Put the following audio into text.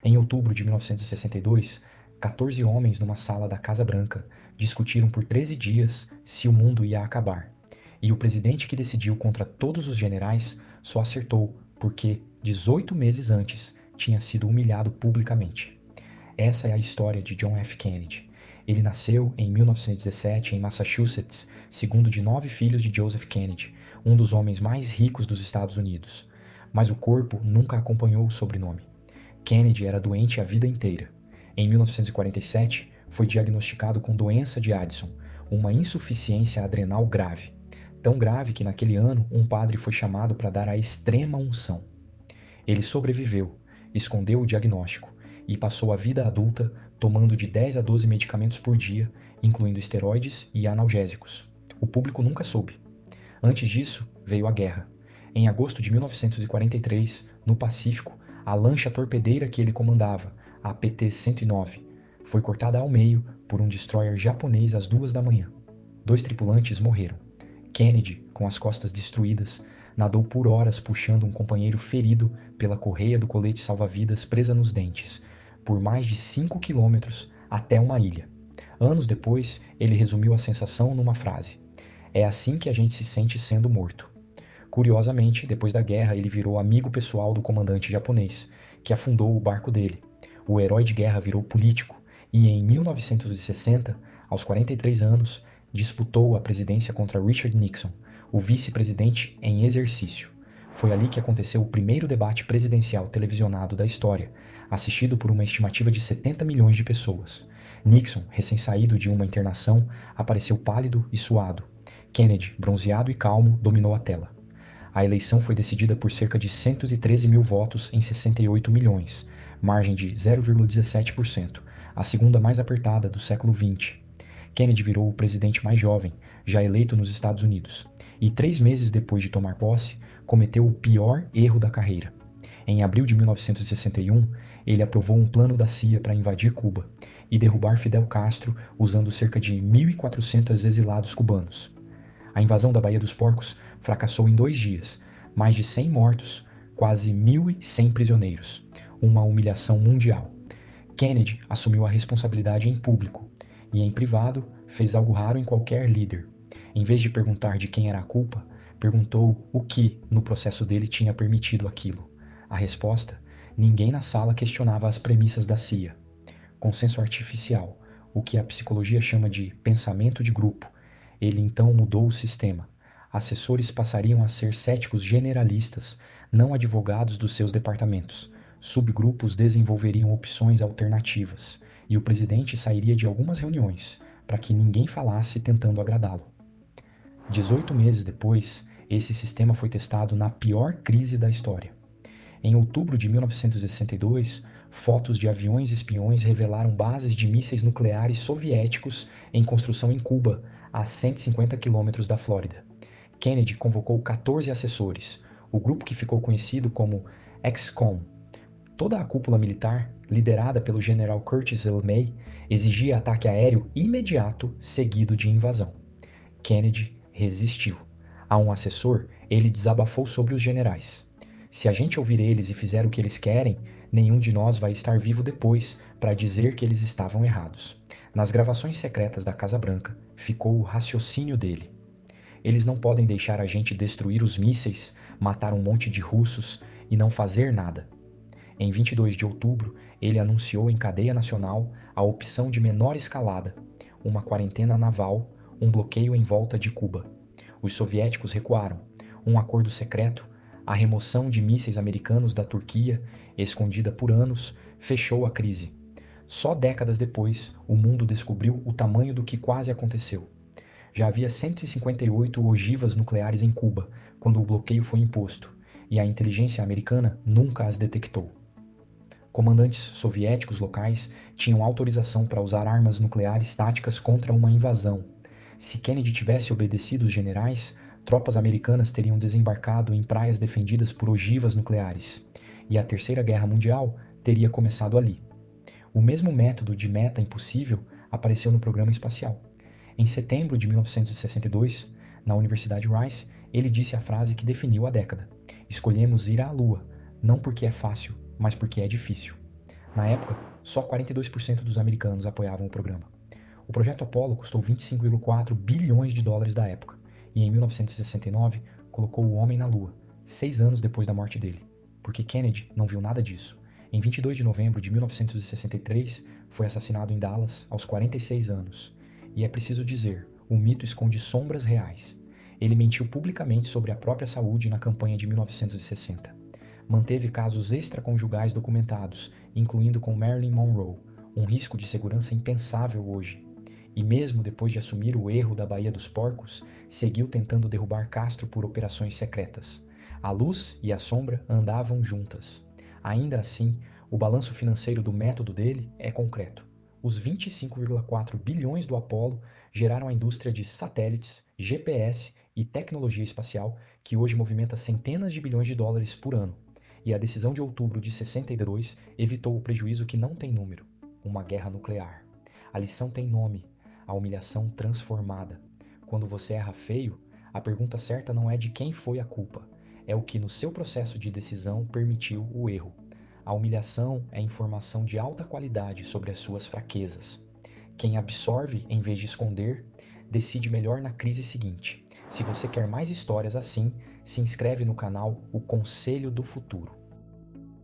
Em outubro de 1962, 14 homens numa sala da Casa Branca discutiram por 13 dias se o mundo ia acabar. E o presidente que decidiu contra todos os generais só acertou porque, 18 meses antes, tinha sido humilhado publicamente. Essa é a história de John F. Kennedy. Ele nasceu em 1917 em Massachusetts, segundo de 9 filhos de Joseph Kennedy, um dos homens mais ricos dos Estados Unidos. Mas o corpo nunca acompanhou o sobrenome. Kennedy era doente a vida inteira. Em 1947, foi diagnosticado com doença de Addison, uma insuficiência adrenal grave. Tão grave que naquele ano um padre foi chamado para dar a extrema unção. Ele sobreviveu, escondeu o diagnóstico e passou a vida adulta tomando de 10 a 12 medicamentos por dia, incluindo esteroides e analgésicos. O público nunca soube. Antes disso, veio a guerra. Em agosto de 1943, no Pacífico, a lancha torpedeira que ele comandava, a PT-109, foi cortada ao meio por um destroyer japonês às 2 da manhã. 2 tripulantes morreram. Kennedy, com as costas destruídas, nadou por horas puxando um companheiro ferido pela correia do colete salva-vidas presa nos dentes, por mais de 5 quilômetros até uma ilha. Anos depois, ele resumiu a sensação numa frase: "É assim que a gente se sente sendo morto." Curiosamente, depois da guerra, ele virou amigo pessoal do comandante japonês, que afundou o barco dele. O herói de guerra virou político e, em 1960, aos 43 anos, disputou a presidência contra Richard Nixon, o vice-presidente em exercício. Foi ali que aconteceu o primeiro debate presidencial televisionado da história, assistido por uma estimativa de 70 milhões de pessoas. Nixon, recém-saído de uma internação, apareceu pálido e suado. Kennedy, bronzeado e calmo, dominou a tela. A eleição foi decidida por cerca de 113 mil votos em 68 milhões, margem de 0,17%, a segunda mais apertada do século XX. Kennedy virou o presidente mais jovem, já eleito nos Estados Unidos, e 3 meses depois de tomar posse, cometeu o pior erro da carreira. Em abril de 1961, ele aprovou um plano da CIA para invadir Cuba e derrubar Fidel Castro usando cerca de 1.400 exilados cubanos. A invasão da Baía dos Porcos fracassou em 2 dias, mais de 100 mortos, quase 1.100 prisioneiros, uma humilhação mundial. Kennedy assumiu a responsabilidade em público e, em privado, fez algo raro em qualquer líder. Em vez de perguntar de quem era a culpa, perguntou o que no processo dele tinha permitido aquilo. A resposta: ninguém na sala questionava as premissas da CIA. Consenso artificial, o que a psicologia chama de pensamento de grupo. Ele então mudou o sistema. Assessores passariam a ser céticos generalistas, não advogados dos seus departamentos. Subgrupos desenvolveriam opções alternativas, e o presidente sairia de algumas reuniões, para que ninguém falasse tentando agradá-lo. 18 meses depois, esse sistema foi testado na pior crise da história. Em outubro de 1962, fotos de aviões espiões revelaram bases de mísseis nucleares soviéticos em construção em Cuba, a 150 quilômetros da Flórida. Kennedy convocou 14 assessores, o grupo que ficou conhecido como ExComm. Toda a cúpula militar, liderada pelo general Curtis LeMay, exigia ataque aéreo imediato seguido de invasão. Kennedy resistiu. A um assessor, ele desabafou sobre os generais. "Se a gente ouvir eles e fizer o que eles querem, nenhum de nós vai estar vivo depois para dizer que eles estavam errados." Nas gravações secretas da Casa Branca, ficou o raciocínio dele. "Eles não podem deixar a gente destruir os mísseis, matar um monte de russos e não fazer nada." Em 22 de outubro, ele anunciou em cadeia nacional a opção de menor escalada, uma quarentena naval, um bloqueio em volta de Cuba. Os soviéticos recuaram. Um acordo secreto, a remoção de mísseis americanos da Turquia, escondida por anos, fechou a crise. Só décadas depois, o mundo descobriu o tamanho do que quase aconteceu. Já havia 158 ogivas nucleares em Cuba, quando o bloqueio foi imposto, e a inteligência americana nunca as detectou. Comandantes soviéticos locais tinham autorização para usar armas nucleares táticas contra uma invasão. Se Kennedy tivesse obedecido os generais, tropas americanas teriam desembarcado em praias defendidas por ogivas nucleares, e a Terceira Guerra Mundial teria começado ali. O mesmo método de meta impossível apareceu no programa espacial. Em setembro de 1962, na Universidade Rice, ele disse a frase que definiu a década: "Escolhemos ir à Lua, não porque é fácil, mas porque é difícil." Na época, só 42% dos americanos apoiavam o programa. O projeto Apollo custou 25,4 bilhões de dólares da época, e em 1969 colocou o homem na Lua, 6 anos depois da morte dele, porque Kennedy não viu nada disso. Em 22 de novembro de 1963, foi assassinado em Dallas aos 46 anos. E é preciso dizer, o mito esconde sombras reais. Ele mentiu publicamente sobre a própria saúde na campanha de 1960. Manteve casos extraconjugais documentados, incluindo com Marilyn Monroe, um risco de segurança impensável hoje. E mesmo depois de assumir o erro da Baía dos Porcos, seguiu tentando derrubar Castro por operações secretas. A luz e a sombra andavam juntas. Ainda assim, o balanço financeiro do método dele é concreto. Os 25,4 bilhões do Apollo geraram a indústria de satélites, GPS e tecnologia espacial que hoje movimenta centenas de bilhões de dólares por ano. E a decisão de outubro de 62 evitou o prejuízo que não tem número, uma guerra nuclear. A lição tem nome, a humilhação transformada. Quando você erra feio, a pergunta certa não é de quem foi a culpa, é o que no seu processo de decisão permitiu o erro. A humilhação é informação de alta qualidade sobre as suas fraquezas. Quem absorve em vez de esconder, decide melhor na crise seguinte. Se você quer mais histórias assim, se inscreve no canal O Conselho do Futuro.